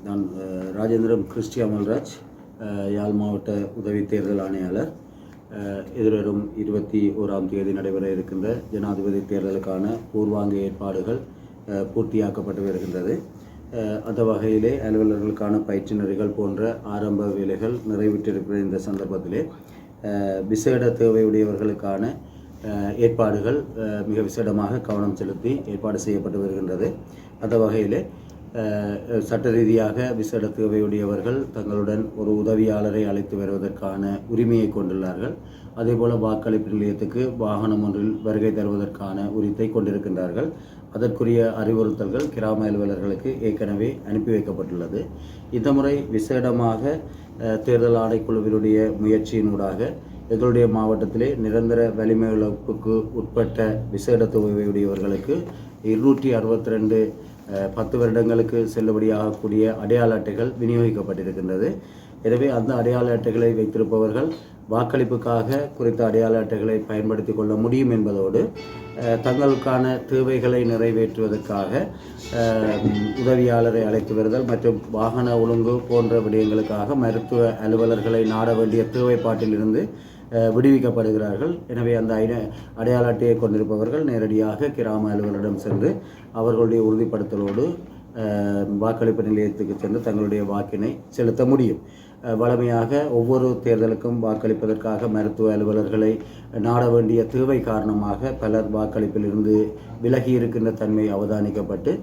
நான் ராஜேந்திரம் கிறிஸ்டி அமல்ராஜ், யாழ் மாவட்ட உதவி தேர்தல் ஆணையாளர். எதிர்வரும் 21ஆம் தேதி நடைபெற இருக்கின்ற ஜனாதிபதி தேர்தலுக்கான பூர்வாங்க ஏற்பாடுகள் பூர்த்தியாக்கப்பட்டு வருகின்றது. அந்த வகையிலே அலுவலர்களுக்கான பயிற்சி நெறிகள் போன்ற ஆரம்ப வேலைகள் நிறைவேற்றிருக்கிற இந்த சந்தர்ப்பத்திலே விசேட தேவையுடையவர்களுக்கான ஏற்பாடுகள் மிக விசேடமாக கவனம் செலுத்தி ஏற்பாடு செய்யப்பட்டு வருகின்றது. அந்த வகையிலே சட்ட ரீதியாக விசேட தேவையுடையவர்கள் தங்களுடன் ஒரு உதவியாளரை அழைத்து வருவதற்கான உரிமையை கொண்டுள்ளார்கள். அதேபோல் வாக்களிப்பு நிலையத்துக்கு வாகனம் ஒன்றில் வருகை தருவதற்கான உரித்தை கொண்டிருக்கின்றார்கள். அதற்குரிய அறிவுறுத்தல்கள் கிராம அலுவலர்களுக்கு ஏற்கனவே அனுப்பி வைக்கப்பட்டுள்ளது. இந்த முறை விசேடமாக தேர்தல் ஆணைக்குழுவினுடைய முயற்சியினூடாக எங்களுடைய மாவட்டத்திலே நிரந்தர வலிமை இழப்புக்கு உட்பட்ட விசேட தேவையுடையவர்களுக்கு 262 10 வருடங்களுக்கு செல்லுபடியாகக்கூடிய அடையாள அட்டைகள் விநியோகிக்கப்பட்டிருக்கின்றது. எனவே அந்த அடையாள அட்டைகளை வைத்திருப்பவர்கள் வாக்களிப்புக்காக குறித்த அடையாள அட்டைகளை பயன்படுத்தி கொள்ள முடியும் என்பதோடு தங்களுக்கான தேவைகளை நிறைவேற்றுவதற்காக உதவியாளரை அழைத்து வருதல் மற்றும் வாகன ஒழுங்கு போன்ற விடயங்களுக்காக மருத்துவ அலுவலர்களை நாட வேண்டிய தேவைப்பாட்டிலிருந்து விடுவிக்கப்படுகிறார்கள். எனவே அந்த அடையாள அட்டையை கொண்டிருப்பவர்கள் நேரடியாக கிராம அலுவலரிடம் சென்று அவர்களுடைய உறுதிப்படுத்தலோடு வாக்களிப்பு நிலையத்துக்கு சென்று தங்களுடைய வாக்கினை செலுத்த முடியும். வழமையாக ஒவ்வொரு தேர்தலுக்கும் வாக்களிப்பதற்காக மருத்துவ அலுவலர்களை நாட வேண்டிய தேவை காரணமாக பலர் வாக்களிப்பிலிருந்து விலகி இருக்கின்ற தன்மை அவதானிக்கப்பட்டு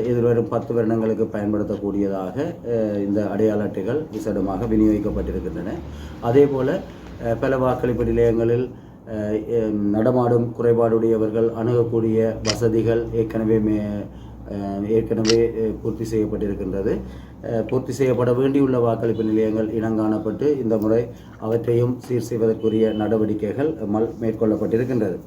எதிர்வரும் 10 வருடங்களுக்கு பயன்படுத்தக்கூடியதாக இந்த அடையாள அட்டைகள் விசேடமாக விநியோகிக்கப்பட்டிருக்கின்றன. அதேபோல் பல வாக்களிப்பு நிலையங்களில் நடமாடும் குறைபாடுடையவர்கள் அணுகக்கூடிய வசதிகள் ஏற்கனவே பூர்த்தி செய்யப்பட்டிருக்கின்றது. பூர்த்தி செய்யப்பட வேண்டியுள்ள வாக்களிப்பு நிலையங்கள் இனங்காணப்பட்டு இந்த முறை அவற்றையும் சீர் செய்வதற்குரிய நடவடிக்கைகள் மேற்கொள்ளப்பட்டிருக்கின்றது.